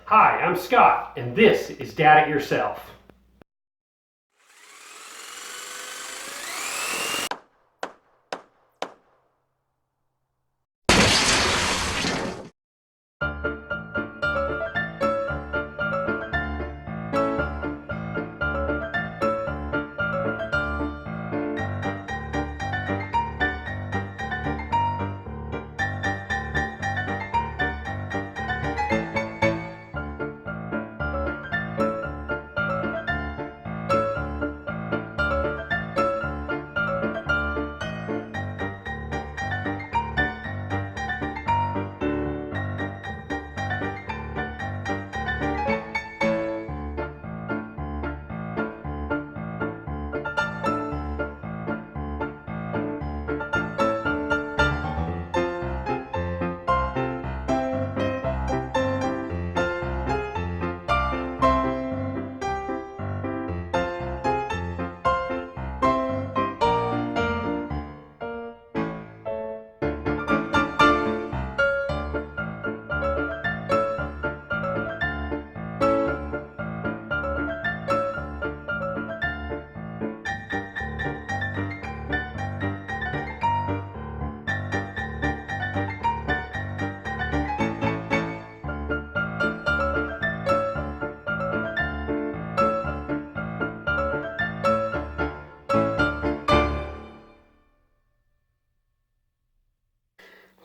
Hi, I'm Scott, and this is Dad It Yourself.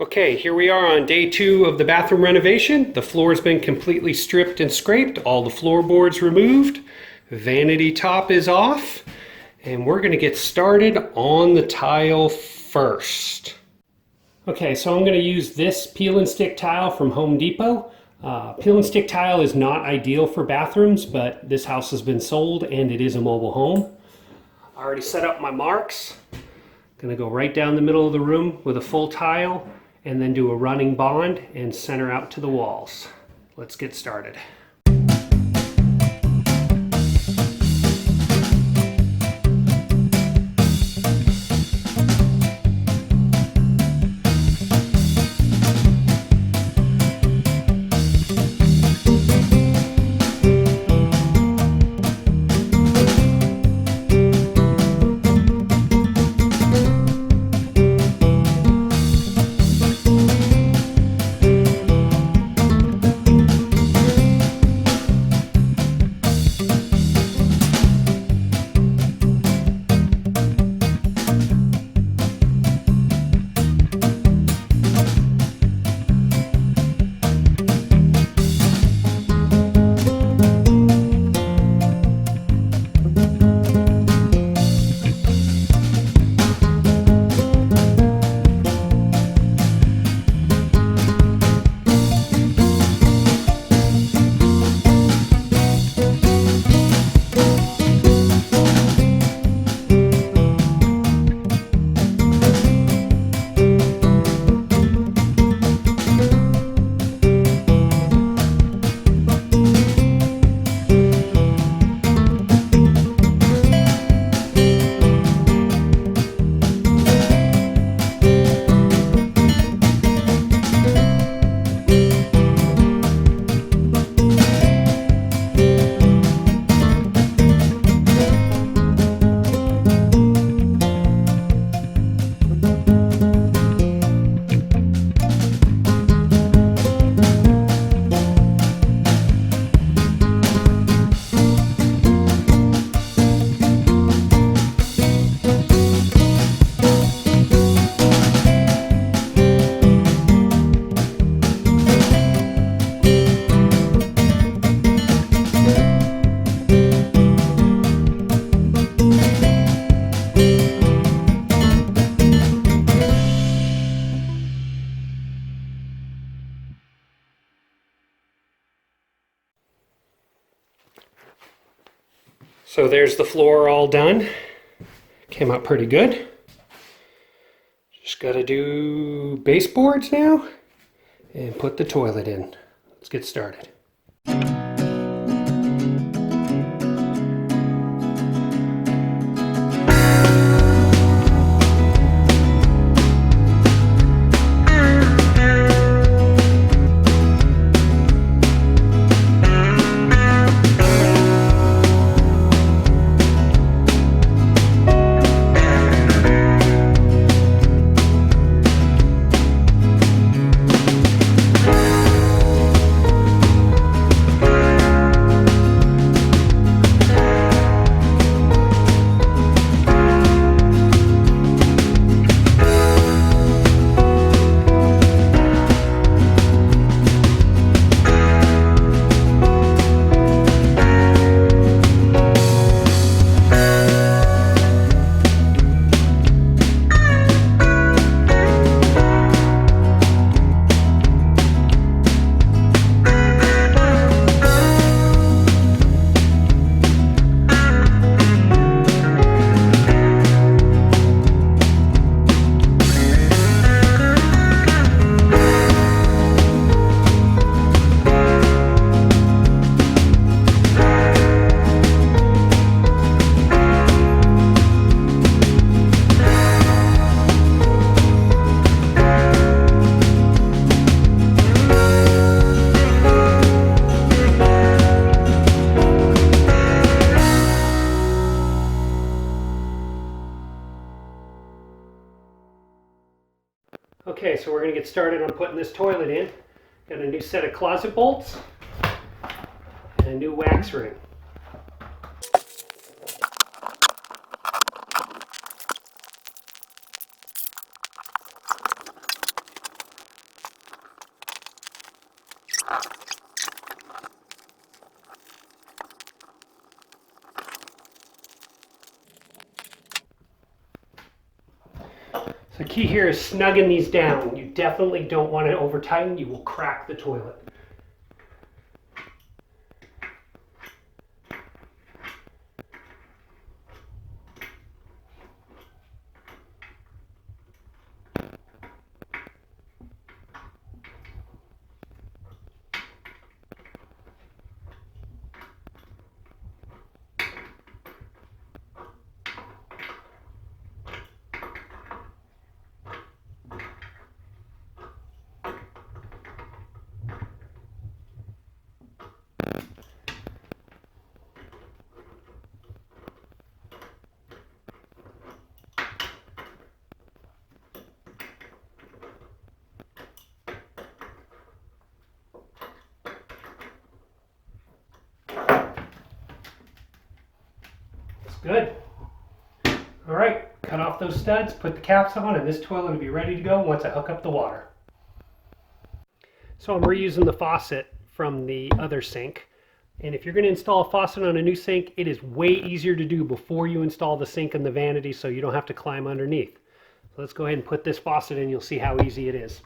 Okay, here we are on day 2 of the bathroom renovation. The floor's been completely stripped and scraped, all the floorboards removed, vanity top is off, and we're going to get started on the tile first. Okay, so I'm going to use this peel and stick tile from Home Depot. Peel and stick tile is not ideal for bathrooms, but this house has been sold and it is a mobile home. I already set up my marks. Going to go right down the middle of the room with a full tile and then do a running bond and center out to the walls. Let's get started. So there's the floor all done. Came out pretty good. Just gotta do baseboards now and put the toilet in. Let's get started. so we're going to get started on putting this toilet in. Got a new set of closet bolts and a new wax ring. The key here is snugging these down. You definitely don't want to over tighten, you will crack the toilet. Good. All right, cut off those studs, put the caps on, and this toilet will be ready to go once I hook up the water. So I'm reusing the faucet from the other sink. And if you're going to install a faucet on a new sink, it is way easier to do before you install the sink and the vanity, so you don't have to climb underneath. So let's go ahead and put this faucet in, you'll see how easy it is.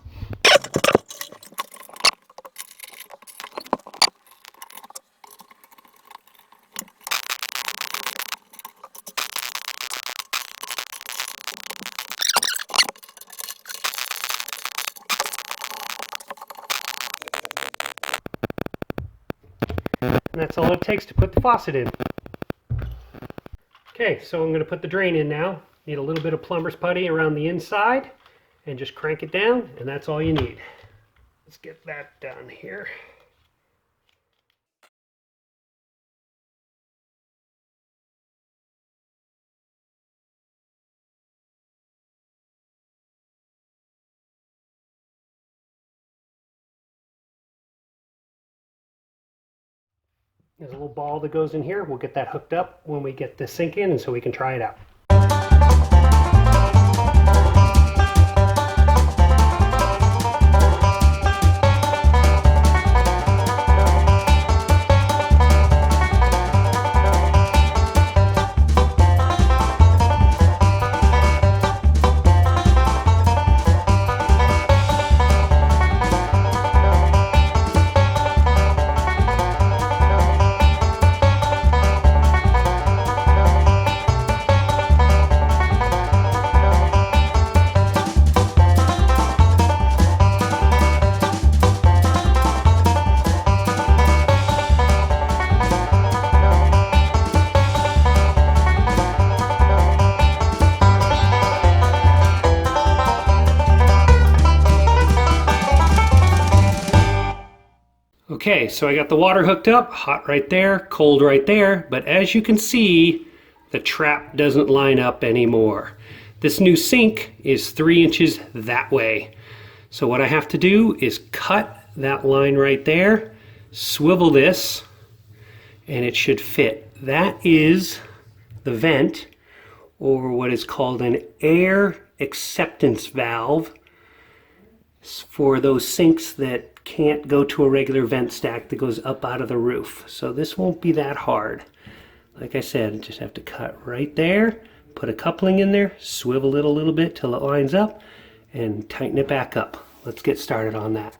And that's all it takes to put the faucet in. Okay, so I'm going to put the drain in now. Need a little bit of plumber's putty around the inside and just crank it down, and that's all you need. Let's get that done here. There's a little ball that goes in here. We'll get that hooked up when we get the sink in, and so we can try it out. Okay, so I got the water hooked up, hot right there, cold right there, but as you can see, the trap doesn't line up anymore. This new sink is 3 inches that way. So what I have to do is cut that line right there, swivel this, and it should fit. That is the vent, or what is called an air acceptance valve, for those sinks that can't go to a regular vent stack that goes up out of the roof. So this won't be that hard. Like I said, just have to cut right there, put a coupling in there, swivel it a little bit till it lines up, and tighten it back up. Let's get started on that.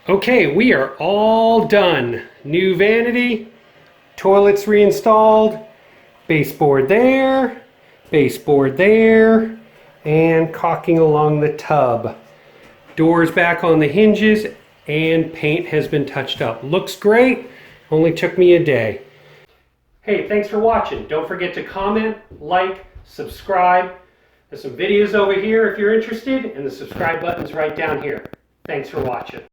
Okay, we are all done. New vanity, toilets reinstalled, baseboard there, and caulking along the tub. Doors back on the hinges, and paint has been touched up. Looks great, only took me a day. Hey, thanks for watching. Don't forget to comment, like, subscribe. There's some videos over here if you're interested, and the subscribe button's right down here. Thanks for watching.